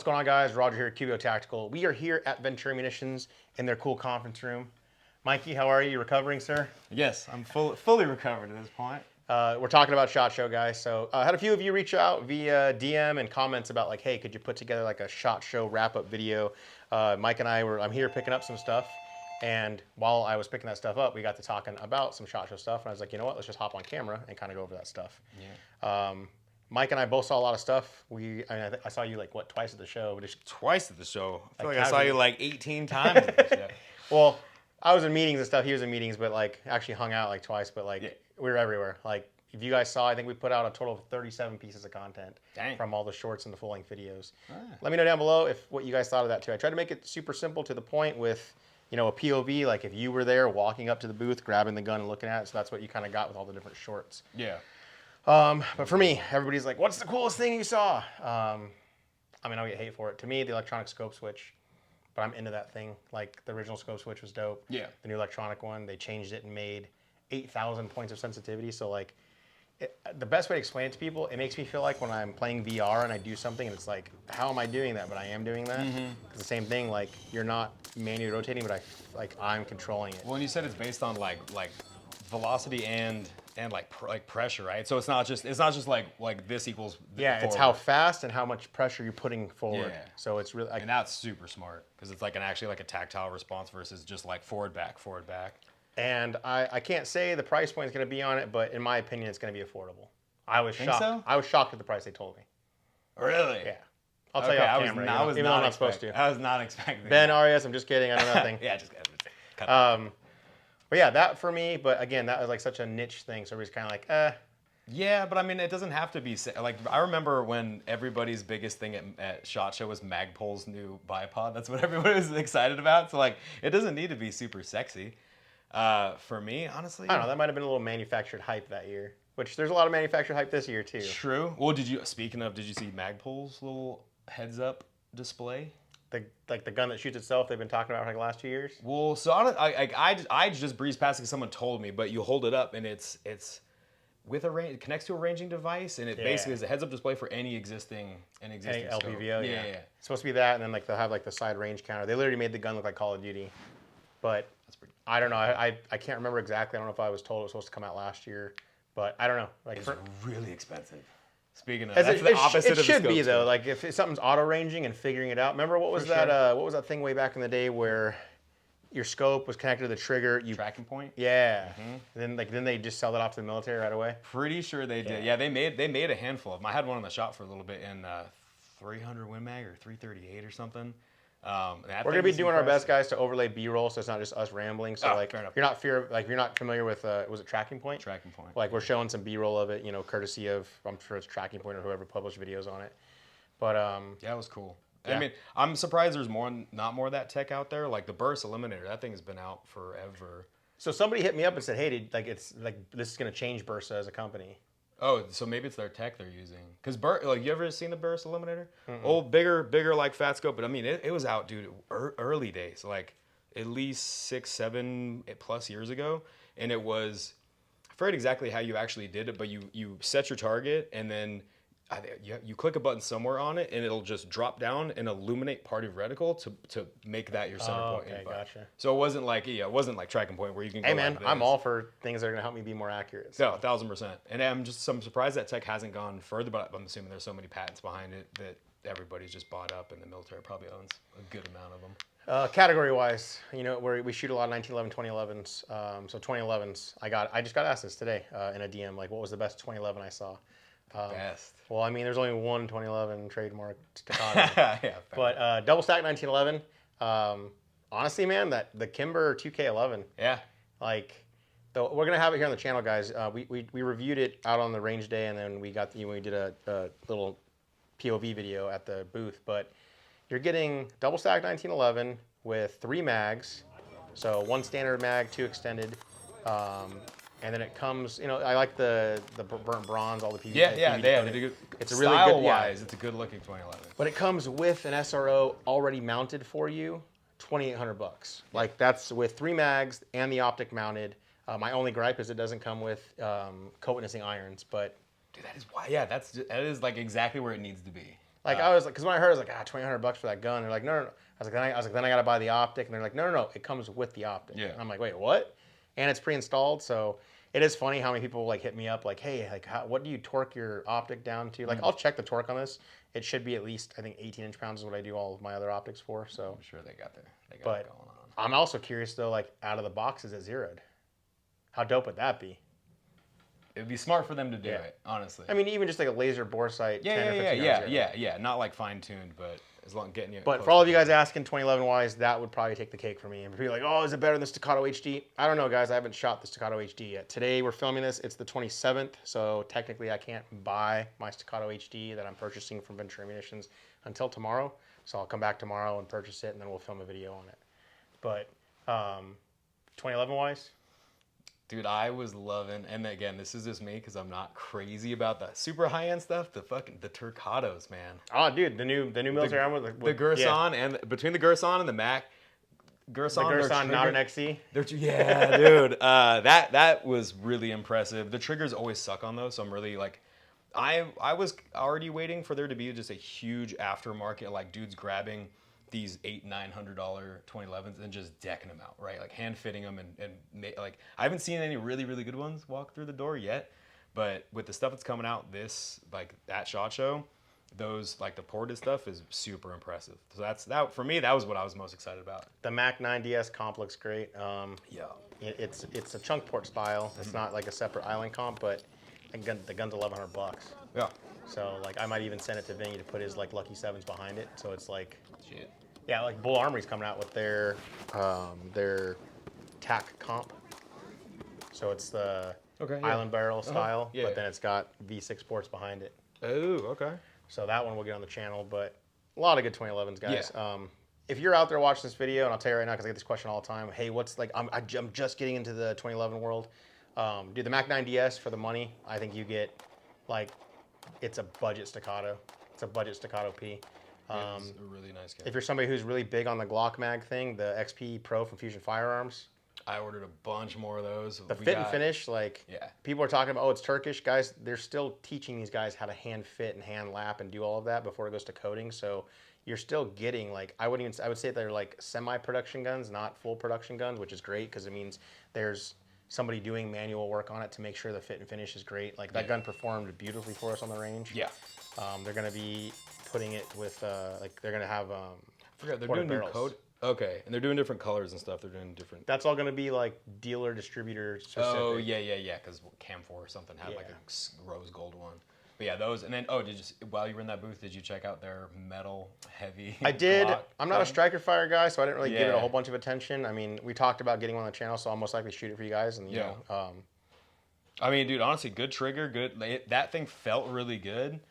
What's going on, guys? Roger here at QBO Tactical. We are here at Ventura Munitions in their cool conference room. Mikey, how are you? You recovering, sir? Yes, I'm fully recovered at this point. We're talking about SHOT Show, guys. So I had a few of you reach out via DM and comments about like, hey, could you put together like a SHOT Show wrap-up video? Mike and I'm here picking up some stuff. And while I was picking that stuff up, we got to talking about some SHOT Show stuff. And I was like, you know what? Let's just hop on camera and kind of go over that stuff. Yeah. Mike and I both saw a lot of stuff. I saw you like, what, twice at the show? Twice at the show. I feel Like, like I saw you like 18 times at the show. Well, I was in meetings and stuff. He was in meetings, but like actually hung out like twice. But like Yeah. we were everywhere. Like if you guys saw, I think we put out a total of 37 pieces of content Dang. from all the shorts and the full-length videos. Ah. Let me know down below if what you guys thought of that too. I tried to make it super simple to the point with, you know, a POV. Like if you were there walking up to the booth, grabbing the gun and looking at it. So that's what you kind of got with all the different shorts. Yeah. But for me, everybody's like, what's the coolest thing you saw? I mean, I'll get hate for it. To me, the electronic scope switch. But I'm into that thing. Like, the original scope switch was dope. Yeah. The new electronic one, they changed it and made 8,000 points of sensitivity. So, like, the best way to explain it to people, it makes me feel like when I'm playing VR and I do something and it's like, how am I doing that? But I am doing that. It's the same thing. Like, you're not manually rotating, but I'm controlling it. Well, and you said it's based on like velocity and like pressure, right? So it's not just like this equals Yeah, forward. it's how fast and how much pressure you're putting forward. Yeah. So it's really, And that's super smart because it's like actually like a tactile response versus just like forward back. and I can't say the price point is going to be on it, but in my opinion, it's going to be affordable. I was Think shocked. so? I was shocked at the price they told me. Really? Yeah. I'll tell you off camera, even though I'm not supposed to. I was not expecting Ben that. Arias, I'm just kidding. I know nothing. Yeah, just cut that. But yeah, that for me. But again, that was like such a niche thing. So everybody's kind of like, Yeah, but I mean, it doesn't have to be like. I remember when everybody's biggest thing at SHOT Show was Magpul's new bipod. That's what everybody was excited about. So like, it doesn't need to be super sexy. For me, honestly, I don't know. That might have been a little manufactured hype that year. Which there's a lot of manufactured hype this year too. True. Well, did you see Magpul's little heads-up display? The gun that shoots itself. They've been talking about for like the last 2 years. Well, so I just breezed past it because someone told me, but you hold it up and it's with it connects to a ranging device, and it basically is a heads-up display for any existing Any scope. LPVO, yeah. Yeah. It's supposed to be that, and then like they'll have like the side range counter. They literally made the gun look like Call of Duty, but That's pretty. I don't know. I can't remember exactly. I don't know if I was told it was supposed to come out last year, but I don't know. Like It's really expensive. Speaking of, as that's it, the it, sh- opposite it of the should be scope though. switch. Like if something's auto ranging and figuring it out. Remember what was For that? sure. What was that thing way back in the day where your scope was connected to the trigger? You Tracking point. yeah. Then they just sell it off to the military right away. Pretty sure they did. Yeah, they made a handful of them. I had one in the shop for a little bit in 300 Win Mag or 338 or something. We're gonna be doing our best, guys, to overlay B-roll, so it's not just us rambling. So like, fair enough. you're not familiar with was it Tracking Point? Tracking Point. Like we're showing some B-roll of it, you know, courtesy of I'm sure it's Tracking Point or whoever published videos on it. But Yeah, it was cool. Yeah. I mean, I'm surprised there's not more of that tech out there. Like the burst eliminator, that thing's been out forever. so somebody hit me up and said, hey, it's like this is gonna change Bursa as a company. Oh, so maybe it's their tech they're using. Cause like you ever seen the burst eliminator? Old, bigger like fat scope. But I mean, it was out, dude, early days, like at least 6, 7 plus years ago, and it was. I forget exactly how you actually did it, but you set your target and then. You click a button somewhere on it, and it'll just drop down and illuminate part of reticle to make that your center point. Okay, gotcha. So it wasn't like Tracking Point where you can go Hey man, like this. I'm all for things that are gonna help me be more accurate. So. No, 1000%. And I'm surprised that tech hasn't gone further, but I'm assuming there's so many patents behind it that everybody's just bought up, and the military probably owns a good amount of them. Category-wise, you know, we shoot a lot of 1911, 2011s. So 2011s, I just got asked this today in a DM, like what was the best 2011 I saw? Best. Well, I mean, there's only one 2011 trademark Staccato. Yeah. Fair. But double stack 1911. Honestly, man, the Kimber 2K11. Yeah. Like, we're gonna have it here on the channel, guys. We reviewed it out on the range day, and then we did a little POV video at the booth. But you're getting double stack 1911 with 3 mags, so 1 standard mag, 2 extended. And then it comes, you know, I like the burnt bronze, all the PVD. Yeah. It's a really good, Style-wise, it's a good-looking 2011. But it comes with an SRO already mounted for you, $2,800. Like that's with 3 mags and the optic mounted. My only gripe is it doesn't come with co-witnessing irons, but Dude, that is why. Yeah, that is like exactly where it needs to be. Like I was like, because when I heard, I was like, $2,800 for that gun. They're like, no. I was like, then I gotta buy the optic, and they're like, no, it comes with the optic. Yeah. And I'm like, wait, what? And it's pre-installed, so it is funny how many people like hit me up like, hey, like, what do you torque your optic down to? Like, I'll check the torque on this. It should be at least, I think, 18 inch-pounds is what I do all of my other optics for. So I'm sure they got it but going on. I'm also curious though, like out of the box, is it zeroed? How dope would that be? It'd be smart for them to do it, honestly. I mean, even just like a laser bore sight. 10 or 15 hours yeah. Not like fine tuned, but as long as getting you. But for all of you guys asking 2011 wise, that would probably take the cake for me. And people are like, oh, is it better than the Staccato HD? I don't know, guys. I haven't shot the Staccato HD yet. Today we're filming this. It's the 27th, so technically I can't buy my Staccato HD that I'm purchasing from Ventura Munitions until tomorrow. So I'll come back tomorrow and purchase it, and then we'll film a video on it. But 2011 wise. Dude, I was loving, and again, this is just me because I'm not crazy about the super high end stuff. The Turcatos, man. Oh, dude, the new military armor with the Gerson and between the Gerson and the Mac. Gerson, not an XC. Yeah, dude. That was really impressive. The triggers always suck on those, so I'm really like, I was already waiting for there to be just a huge aftermarket, like dudes grabbing these $800-900 2011s and just decking them out, right? Like hand fitting them like I haven't seen any really good ones walk through the door yet, but with the stuff that's coming out at SHOT Show, those like the ported stuff is super impressive. So that for me, that was what I was most excited about. The Mac 9DS comp looks great. Yeah, it's a chunk port style. It's not like a separate island comp, but the gun's $1,100. Yeah. So like I might even send it to Vinny to put his like Lucky Sevens behind it. So it's like shit. Yeah, like Bull Armory's coming out with their TAC comp. So it's the island barrel style, but then it's got V6 ports behind it. Oh, okay. So that one will get on the channel, but a lot of good 2011s, guys. Yeah. If you're out there watching this video, and I'll tell you right now because I get this question all the time, hey, what's like, I'm just getting into the 2011 world. Dude, the Mac 9DS for the money, I think you get like, it's a budget Staccato. It's a budget Staccato P. It's a really nice camera. If you're somebody who's really big on the Glock mag thing, the XP Pro from Fusion Firearms. I ordered a bunch more of those. The fit and finish, like people are talking about, oh, it's Turkish. Guys, they're still teaching these guys how to hand fit and hand lap and do all of that before it goes to coating. So you're still getting like, I would say they're like semi-production guns, not full production guns, which is great because it means there's somebody doing manual work on it to make sure the fit and finish is great. Like that gun performed beautifully for us on the range. Yeah. They're going to be putting it with like they're going to have I forgot they're doing barrels. New code. Okay, and they're doing different colors and stuff. They're doing different. That's all going to be like dealer distributor specific. Oh yeah. Because Cam4 or something had like a rose gold one. But yeah, those. And then while you were in that booth, did you check out their metal heavy? I did. I'm not a striker fire guy, so I didn't really give it a whole bunch of attention. I mean, we talked about getting one on the channel, so I'll most likely shoot it for you guys. And you know, I mean, dude, honestly, good trigger, good. That thing felt really good.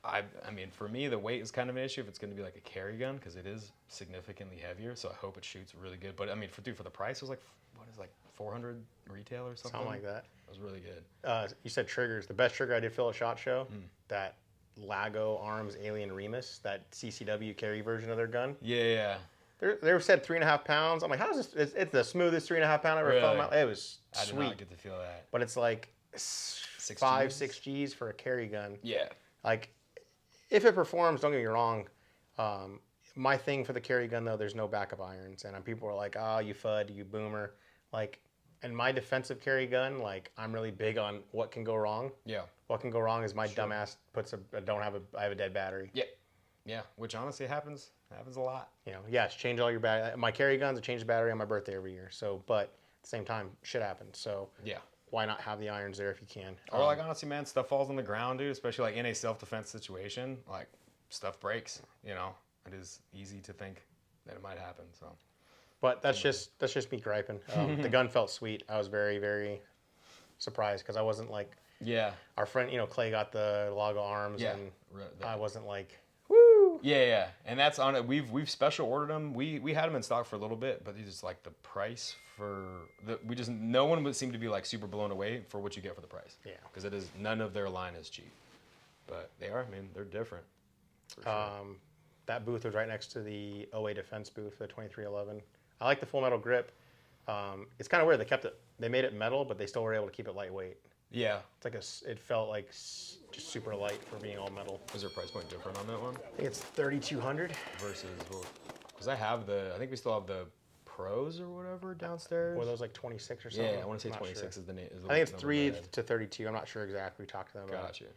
I mean, for me, the weight is kind of an issue if it's going to be like a carry gun because it is significantly heavier. So I hope it shoots really good. But I mean, for the price, it was like, what is it, like 400 retail or something? Something like that. It was really good. You said triggers. The best trigger I did feel at SHOT Show, that Lago Arms Alien Remus, that CCW carry version of their gun. Yeah. They said 3.5 pounds. I'm like, how is this? It's the smoothest 3.5 pound I ever felt. It was sweet. I did not get to feel that. But it's like 6 Gs for a carry gun. Yeah. Like, if it performs, don't get me wrong. My thing for the carry gun, though, there's no backup irons. And people are like, oh, you FUD, you boomer. Like, in my defensive carry gun, like, I'm really big on what can go wrong. Yeah. What can go wrong is my dumbass I have a dead battery. Yeah. Yeah, which honestly happens a lot. You know, yes, change all your battery. My carry guns, I change the battery on my birthday every year. So, but at the same time, shit happens. So, yeah. Why not have the irons there if you can? Or like, honestly, man, stuff falls on the ground, dude, especially like in a self-defense situation, like stuff breaks, you know, it is easy to think that it might happen. So, but that's just me griping. The gun felt sweet. I was very, very surprised because I wasn't like, our friend, you know, Clay got the Lago Arms and I wasn't like, woo. Yeah. And that's on it. We've special ordered them. We had them in stock for a little bit, but it's like the price no one would seem to be like super blown away for what you get for the price. Yeah. Because none of their line is cheap. But they are, I mean, they're different. For sure. That booth was right next to the OA Defense booth, the 2311. I like the full metal grip. It's kind of weird. They made it metal, but they still were able to keep it lightweight. Yeah. It's like it felt like just super light for being all metal. Is there a price point different on that one? I think it's 3,200 versus, because I think we still have the Pros or whatever downstairs. Or those like 26 or something. Yeah, I want to say 26 sure. is the name. I think it's 3 to 32. I'm not sure exactly. We talked to them about Gotcha. it.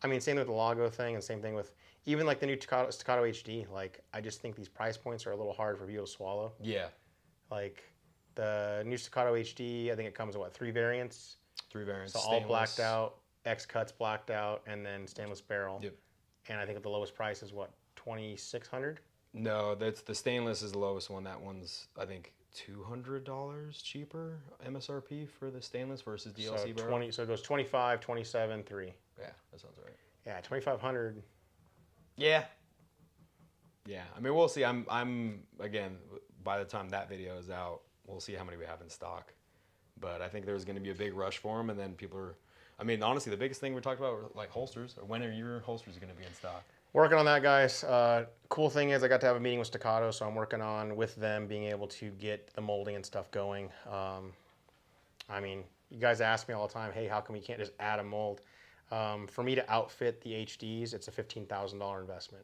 I mean, same with the Lago thing, and same thing with even like the new Staccato HD. Like, I just think these price points are a little hard for people to swallow. Yeah. Like the new Staccato HD, I think it comes with 3 variants. 3 variants. So all blacked out, X cuts blacked out, and then stainless barrel. Yep. And I think the lowest price is what, 2,600? No, that's the stainless is the lowest one. That one's I think $200 cheaper MSRP for the stainless versus DLC barrel. So it goes 25, 27, 3. Yeah, that sounds right. Yeah, 2,500. Yeah. Yeah, I mean we'll see. I'm again by the time that video is out, we'll see how many we have in stock. But I think there's going to be a big rush for them, and then people are. I mean, honestly, the biggest thing we talked about were like holsters. Or when are your holsters going to be in stock? Working on that, guys. Cool thing is I got to have a meeting with Staccato, so I'm working on with them being able to get the molding and stuff going. I mean, you guys ask me all the time, hey, how come we can't just add a mold? For me to outfit the HDs, it's a $15,000 investment.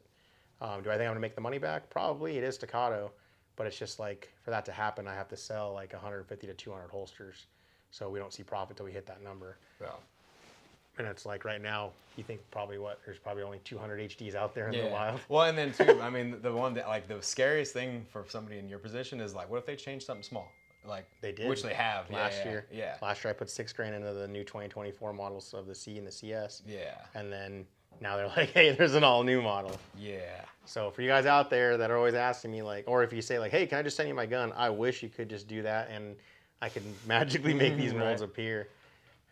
Do I think I'm going to make the money back? Probably. It is Staccato, but it's just like for that to happen, I have to sell like 150 to 200 holsters, so we don't see profit till we hit that number. Yeah. And it's like right now, you think there's probably only 200 HDs out there in the wild. Well, and then too, I mean, the one that like the scariest thing for somebody in your position is like, what if they change something small? Like They did. which they have last year. Yeah. Last year I put $6,000 into the new 2024 models of the C and the CS. Yeah. And then now they're like, hey, there's an all new model. Yeah. So for you guys out there that are always asking me like, or if you say like, hey, can I just send you my gun? I wish you could just do that and I could magically make these molds appear.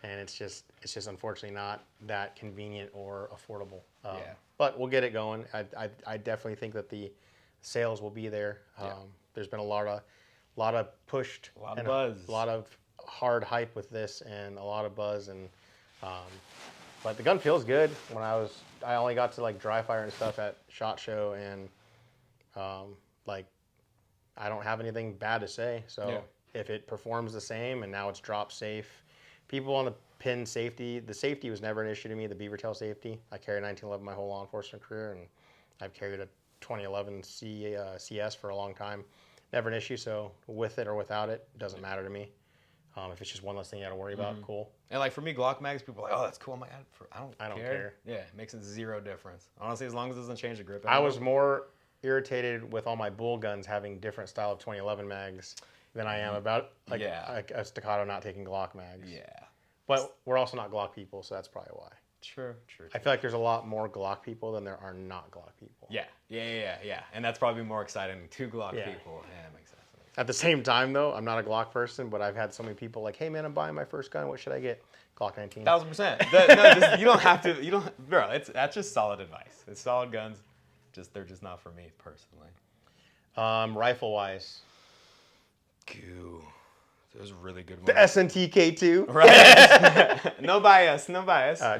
And it's just unfortunately not that convenient or affordable. But we'll get it going. I definitely think that the sales will be there. There's been a lot of pushed, a lot of buzz, a lot of hard hype with this, and a lot of buzz. And but the gun feels good. I only got to like dry fire and stuff at SHOT Show, and like I don't have anything bad to say. So if it performs the same, and now it's drop safe. People on the pin safety, the safety was never an issue to me, the beaver tail safety. I carried a 1911 my whole law enforcement career, and I've carried a 2011 CS for a long time. Never an issue, so with it or without it, it doesn't matter to me. If it's just one less thing you got to worry about, cool. And like for me, Glock mags, people are like, oh, that's cool. I'm like, I don't care. Yeah, it makes it zero difference. Honestly, as long as it doesn't change the grip. I was more irritated with all my bull guns having different style of 2011 mags than I am about like a Staccato not taking Glock mags. Yeah. But we're also not Glock people, so that's probably why. True. I feel like there's a lot more Glock people than there are not Glock people. Yeah. And that's probably more exciting to Glock people. Yeah, that makes sense. At the same time, though, I'm not a Glock person, but I've had so many people like, hey, man, I'm buying my first gun. What should I get? Glock 19. 1000%. You don't have to. Bro, that's just solid advice. It's solid guns. They're just not for me personally. Rifle-wise. Goo. Those are really good ones. The S&T K2. Right. No bias.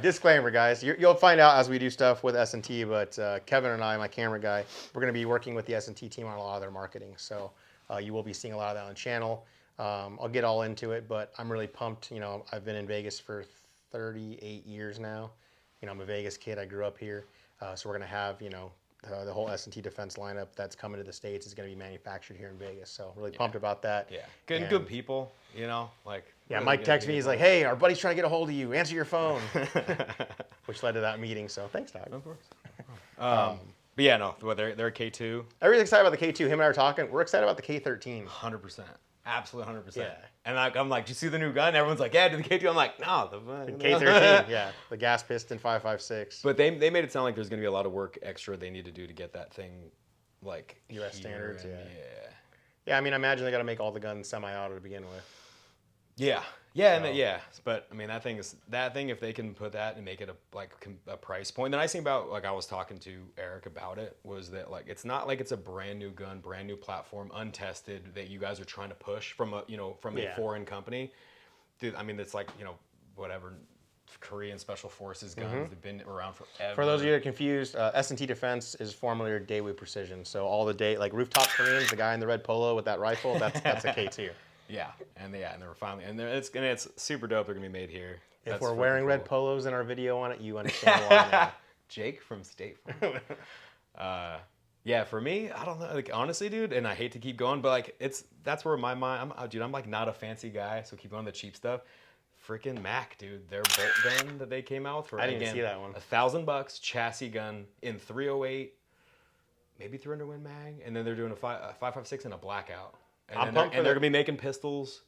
Disclaimer, guys. You'll find out as we do stuff with S&T, but Kevin and I, my camera guy, we're going to be working with the S&T team on a lot of their marketing. So you will be seeing a lot of that on the channel. I'll get all into it, but I'm really pumped. You know, I've been in Vegas for 38 years now. You know, I'm a Vegas kid. I grew up here. So we're going to have, you know, the whole S&T defense lineup that's coming to the States is going to be manufactured here in Vegas. So really pumped about that. Yeah. Good people, you know, like. Yeah, really Mike texted me. He's like, hey, our buddy's trying to get a hold of you. Answer your phone. Which led to that meeting. So thanks, Doug. Of course. But yeah, no, they're a K2. Everybody's excited about the K2. Him and I were talking. We're excited about the K13. 100%. Absolutely 100%. Yeah. And I'm like, did you see the new gun? Everyone's like, yeah, did the K2? I'm like, no. The K13, yeah. The gas piston 5.56. But they made it sound like there's going to be a lot of work extra they need to do to get that thing, like, U.S. standards, yeah. Yeah, I mean, I imagine they got to make all the guns semi-auto to begin with. Yeah. Yeah, so. But I mean, that thing, if they can put that and make it a price point. The nice thing about, like, I was talking to Eric about it was that, like, it's not like it's a brand new gun, brand new platform, untested that you guys are trying to push from a foreign company. Dude, I mean, it's like, you know, whatever Korean Special Forces guns. They've been around forever. For those of you that are confused, S&T Defense is formerly Daewoo Precision. So all the like rooftop Koreans, the guy in the red polo with that rifle, that's a K2. Yeah, and they were finally, and it's super dope. They're gonna be made here. If That's we're freaking wearing red cool. polos in our video on it, you understand why now. Jake from State Farm. Yeah, for me, I don't know. Like honestly, dude, and I hate to keep going, but like that's where my mind. I'm like not a fancy guy, so keep going the cheap stuff. Freaking Mac, dude, their bolt gun that they came out with for I didn't even see that one. $1,000 chassis gun in 308, maybe 300 Win mag, and then they're doing a 5.56 and a blackout. And they're gonna be making pistols,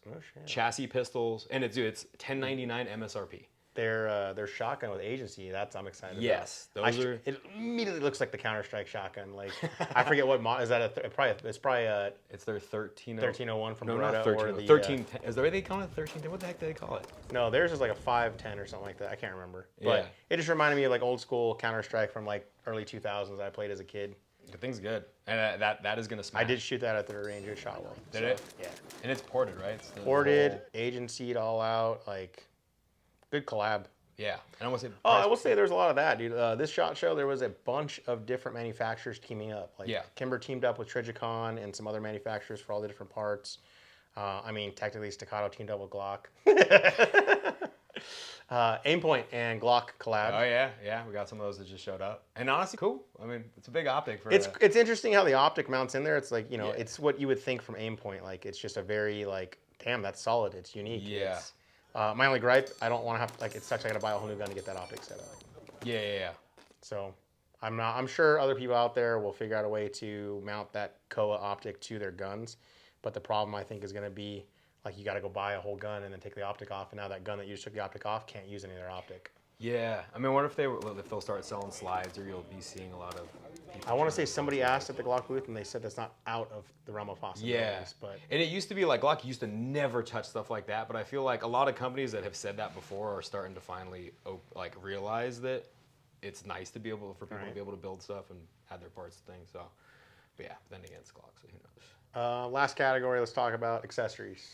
chassis pistols, and it's $10.99 MSRP. Their shotgun with agency. I'm excited about. Yes, those are. It immediately looks like the Counter-Strike shotgun. Like I forget what mod is that. It's probably It's their 1301 from no, Beretta not 13. or the 1310. Is the way they call it 1310? What the heck do they call it? No, theirs is like a 510 or something like that. I can't remember. But it just reminded me of like old school Counter-Strike from like early 2000s I played as a kid. The thing's good, and that is gonna smash. I did shoot that at the range. It shot well. Did it? Yeah. And it's ported, right? It's Ported, agency'd all out, like good collab. Yeah, and I want to say. Oh, I will say there's a lot of that, dude. This SHOT Show, there was a bunch of different manufacturers teaming up. Like Kimber teamed up with Trijicon and some other manufacturers for all the different parts. I mean, technically Staccato teamed up with Glock. Aimpoint and Glock collab. Oh yeah, we got some of those that just showed up, and honestly, cool. I mean, it's a big optic for. It's interesting how the optic mounts in there. It's like it's what you would think from Aimpoint. Like it's just a very like, damn, that's solid. It's unique. Yeah. It's, my only gripe, I don't want to have like it sucks. I got to buy a whole new gun to get that optic set up. Yeah. So I'm sure other people out there will figure out a way to mount that Koa optic to their guns, but the problem I think is going to be like you got to go buy a whole gun and then take the optic off, and now that gun that you just took the optic off can't use any of their optic. Yeah, I mean, what if they'll start selling slides, or you'll be seeing a lot of. I want to say somebody asked at the Glock booth, and they said that's not out of the realm of possibilities. Yeah, but and it used to be like Glock used to never touch stuff like that, but I feel like a lot of companies that have said that before are starting to finally like realize that it's nice to be able for people to be able to build stuff and add their parts to things. So, but yeah, then again, it's Glock, so who knows? Last category, let's talk about accessories.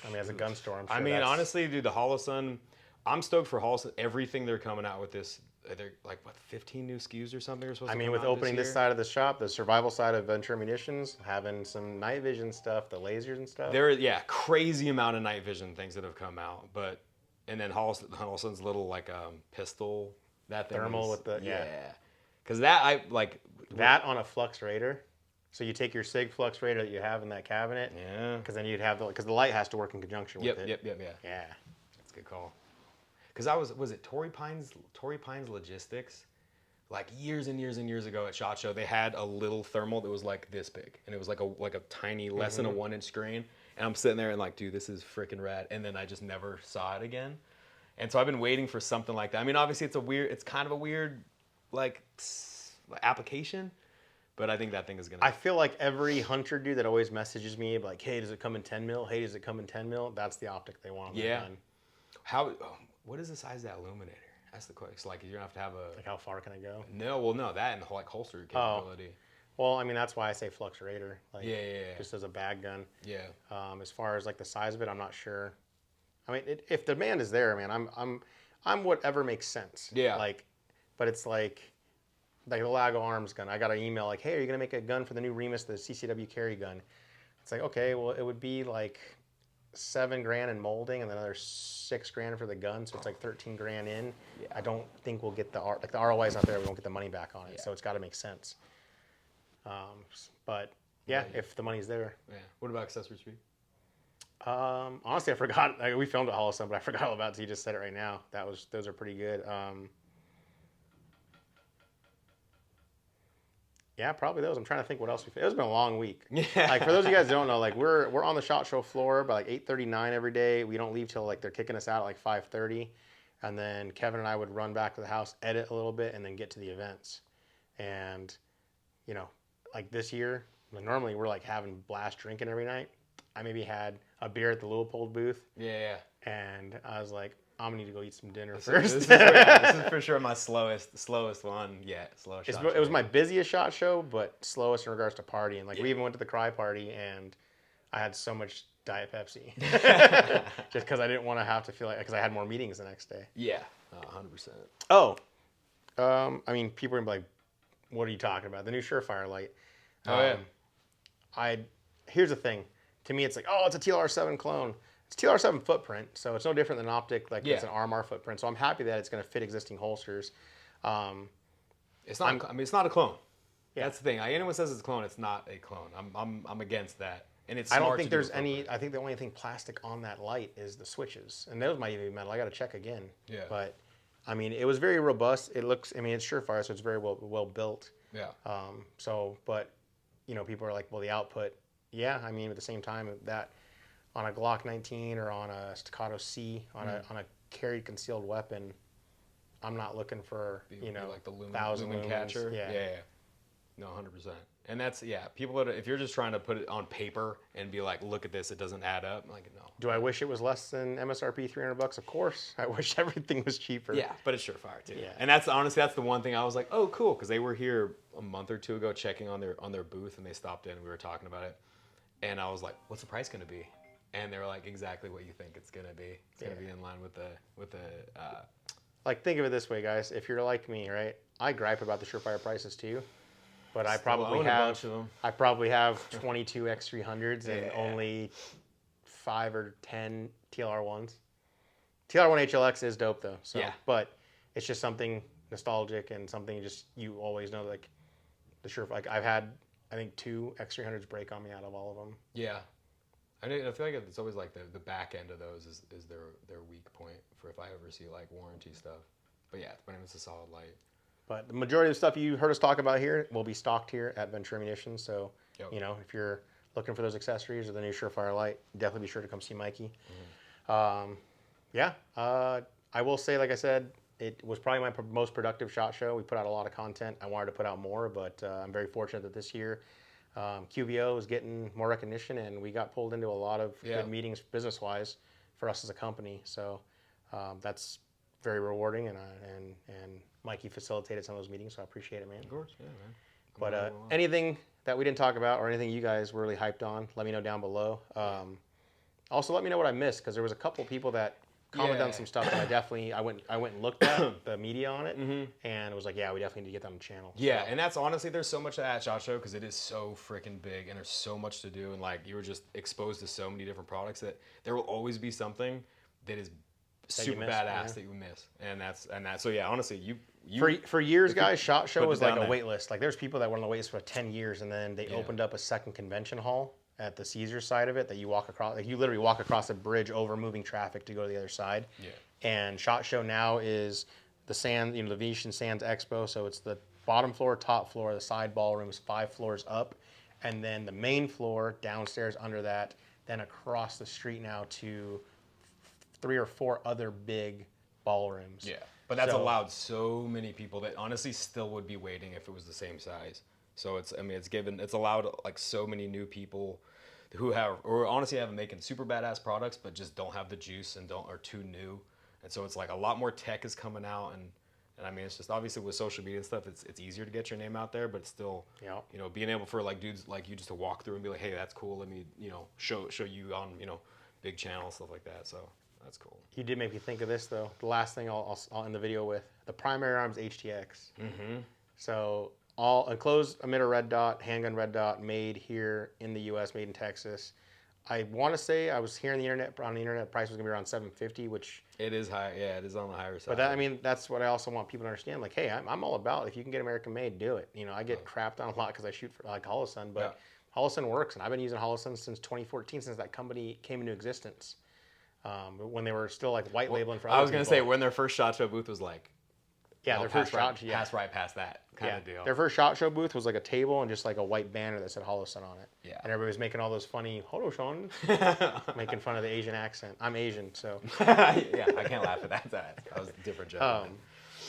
I mean, as a gun store, I'm sure. I mean, honestly, dude, the Holosun, I'm stoked for Holosun. Everything they're coming out with this, they're like, what, 15 new SKUs or something? I mean, with opening this side of the shop, the survival side of Ventura Munitions, having some night vision stuff, the lasers and stuff. Crazy amount of night vision things that have come out. But, and then Holosun's little, like, pistol, that thing. Thermal with the, Because that, that on a Flux Raider. So you take your SIG Flux Raider that you have in that cabinet. Yeah. Because then you'd have because the light has to work in conjunction with it. Yep. Yeah. That's a good call. Because was it Torrey Pines Logistics? Like years and years and years ago at SHOT Show, they had a little thermal that was like this big. And it was like a tiny, less than a 1-inch screen. And I'm sitting there and like, dude, this is freaking rad. And then I just never saw it again. And so I've been waiting for something like that. I mean, obviously it's kind of a weird, like, application. But I think that thing is going to... I feel like every hunter dude that always messages me, like, hey, does it come in 10 mil? Hey, does it come in 10 mil? That's the optic they want on their gun. What is the size of that illuminator? That's the question. Like, you're going to have a... Like, how far can it go? No, that and, like, holster capability. Well, I mean, that's why I say Flux Raider. Like, Yeah. Just as a bag gun. Yeah. As far as, like, the size of it, I'm not sure. I mean, if demand is there, man, I'm whatever makes sense. Yeah. Like, but it's like the Lago Arms gun. I got an email like, hey, are you going to make a gun for the new Remus, the CCW carry gun? It's like, okay, well, it would be like $7,000 in molding and then another $6,000 for the gun. So it's like $13,000 in. Yeah. I don't think we'll get the ROI is not there. We won't get the money back on it. Yeah. So it's got to make sense. But yeah, if the money's there. Yeah. What about accessories for you? Honestly, I forgot. We filmed at Holosun, but I forgot all about it. So you just said it right now. Those are pretty good. Yeah, probably those. I'm trying to think what else we. It's been a long week. Yeah. Like for those of you guys who don't know, like we're on the SHOT Show floor by like 8:39 every day. We don't leave till like they're kicking us out at like 5:30, and then Kevin and I would run back to the house, edit a little bit, and then get to the events. And you know, like this year, normally we're like having blast drinking every night. I maybe had a beer at the Leopold booth. Yeah. And I was like, I'm gonna need to go eat some dinner first. This is for sure my slowest one yet. Slowest shot it was my busiest SHOT Show, but slowest in regards to partying. Like we even went to the Cry Party, and I had so much Diet Pepsi, just because I didn't want to have to feel like because I had more meetings the next day. Yeah, 100%. Oh, I mean, people are gonna be like, "What are you talking about?" The new Surefire light. Oh yeah. here's the thing. To me, it's like, oh, it's a TLR7 clone. It's TLR7 footprint, so it's no different than an optic, like it's an RMR footprint. So I'm happy that it's going to fit existing holsters. It's not. I mean, it's not a clone. Yeah. That's the thing. Anyone says it's a clone, it's not a clone. I'm against that. And it's. I don't smart think to do there's a any. footprint. I think the only thing plastic on that light is the switches, and those might even be metal. I got to check again. Yeah. But I mean, it was very robust. It looks. I mean, it's Surefire, so it's very well built. Yeah. So, but you know, people are like, well, the output. Yeah, I mean, at the same time, that on a Glock 19 or on a Staccato C on a carried concealed weapon, I'm not looking for like the lumen catcher. Yeah. No, 100%. And that's people that if you're just trying to put it on paper and be like, look at this, it doesn't add up. I'm like, no. Do I wish it was less than MSRP $300? Of course. I wish everything was cheaper. Yeah, but it's Surefire too. Yeah. And that's the one thing I was like, oh, cool, because they were here a month or two ago checking on their booth, and they stopped in and we were talking about it, and I was like, what's the price going to be? And they were like, exactly what you think it's going to be. It's going to be in line with the. Like, think of it this way, guys. If you're like me, right? I gripe about the Surefire prices too, but I probably own a bunch of them. I probably have 22 X300s and only 5 or 10 TLR1s. TLR1 HLX is dope though. So, but it's just something nostalgic and something just you always know, like the Surefire. Like I've had, I think 2 X300s break on me out of all of them. Yeah. I feel like it's always like the back end of those is their weak point for if I ever see like warranty stuff. But yeah, when it's a solid light. But the majority of the stuff you heard us talk about here will be stocked here at Ventura Munitions. So, you know, if you're looking for those accessories or the new Surefire light, definitely be sure to come see Mikey. I will say, like I said, it was probably my most productive SHOT Show. We put out a lot of content. I wanted to put out more, but I'm very fortunate that this year QVO is getting more recognition, and we got pulled into a lot of good meetings business-wise for us as a company. So that's very rewarding, and Mikey facilitated some of those meetings, so I appreciate it, man. Of course, yeah, man. But anything that we didn't talk about or anything you guys were really hyped on, let me know down below. Also, let me know what I missed, because there was a couple people that commented on some stuff that I went and looked at the media on it, and it was like, yeah, we definitely need to get that on the channel. Yeah, and that's honestly, there's so much at SHOT Show because it is so freaking big and there's so much to do, and like you were just exposed to so many different products that there will always be something that is super badass that you miss, and that's. So yeah, honestly, you for years, guys, SHOT Show was like a wait list. Like there's people that were on the wait list for 10 years, and then they opened up a second convention hall at the Caesar side of it that you walk across. Like you literally walk across a bridge over moving traffic to go to the other side. Yeah. And SHOT Show now is the the Venetian Sands Expo. So it's the bottom floor, top floor, the side ballrooms, 5 floors up, and then the main floor downstairs under that. Then across the street now to 3 or 4 other big ballrooms. Yeah. But that's allowed so many people that honestly still would be waiting if it was the same size. So it's allowed like so many new people who honestly have making super badass products, but just don't have the juice and are too new. And so it's like a lot more tech is coming out, and I mean, it's just obviously with social media and stuff, it's easier to get your name out there, but it's still, being able for like dudes like you just to walk through and be like, hey, that's cool. Let me, show you on, big channels, stuff like that. So that's cool. You did make me think of this though. The last thing I'll end the video with, the primary arms HTX. So all enclosed emitter red dot, handgun red dot, made here in the U.S., made in Texas. I want to say I was hearing on the internet price was gonna be around $750, which it is high. Yeah, it is on the higher side. But that's what I also want people to understand. Like, hey, I'm all about if you can get American made, do it. I get crapped on a lot because I shoot for like Holosun, but Holosun works, and I've been using Holosun since 2014, since that company came into existence. When they were still like white labeling for other people. I was gonna say when their first SHOT Show booth was like. Yeah, their first SHOT Show. Pass right past that kind of deal. Their first SHOT Show booth was like a table and just like a white banner that said Holosun on it. Yeah. And everybody was making all those funny Holosun, making fun of the Asian accent. I'm Asian, so. Yeah, I can't laugh at that. That was a different joke.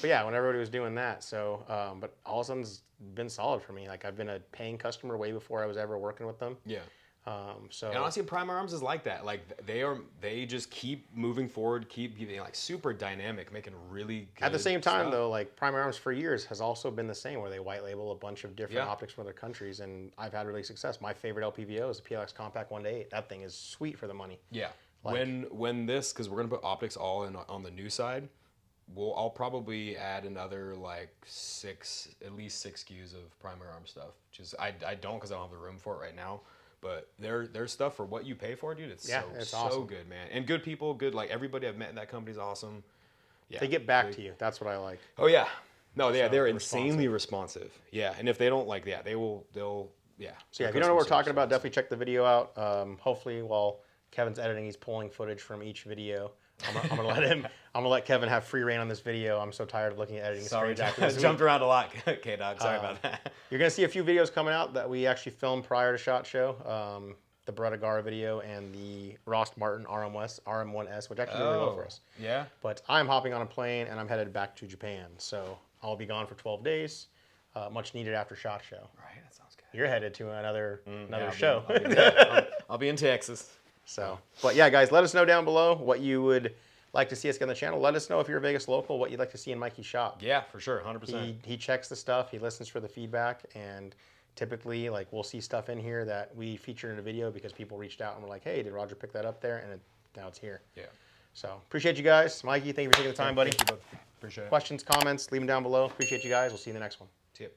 But yeah, when everybody was doing that, so. But Holosun's been solid for me. Like I've been a paying customer way before I was ever working with them. Yeah. And honestly, Primary Arms is like that. Like they just keep moving forward, keep being like super dynamic, making really good At the same time, stuff. though, like Primary Arms for years has also been the same, where they white label a bunch of different optics from other countries, and I've had really success. My favorite LPVO is the PLX Compact 1:8. That thing is sweet for the money. Yeah. Like, because we're gonna put optics all in on the new side. I'll probably add another like at least six SKUs of Primary Arms stuff. I don't because I don't have the room for it right now. But their stuff for what you pay for, dude, it's it's so awesome. good, man. And good people, good, like everybody I've met in that company is awesome. Yeah. They get back to you. That's what I like. Oh yeah. No, So they're insanely responsive. Yeah. And if they don't like that, they'll yeah. So yeah, if you don't know what we're talking about, definitely check the video out. Hopefully while Kevin's editing, he's pulling footage from each video. I'm gonna let Kevin have free reign on this video. I'm so tired of looking at editing. Sorry, screens Jack. Jumped around a lot. Okay, dog. Sorry about that. You're gonna see a few videos coming out that we actually filmed prior to SHOT Show. The Beretta Gara video and the Ross Martin RM1S, which actually did really well for us. Yeah. But I'm hopping on a plane and I'm headed back to Japan. So I'll be gone for 12 days. Much needed after SHOT Show. Right, that sounds good. You're headed to another show. I'll be in Texas. So, but yeah, guys, let us know down below what you would like to see us get on the channel. Let us know if you're a Vegas local, what you'd like to see in Mikey's shop. Yeah, for sure, 100%. He checks the stuff, he listens for the feedback, and typically, like, we'll see stuff in here that we featured in a video because people reached out and were like, hey, did Roger pick that up there? And now it's here. Yeah. So, appreciate you guys. Mikey, thank you for taking the time, buddy. Thank you, bud. Appreciate it. Questions, comments, leave them down below. Appreciate you guys. We'll see you in the next one. See ya.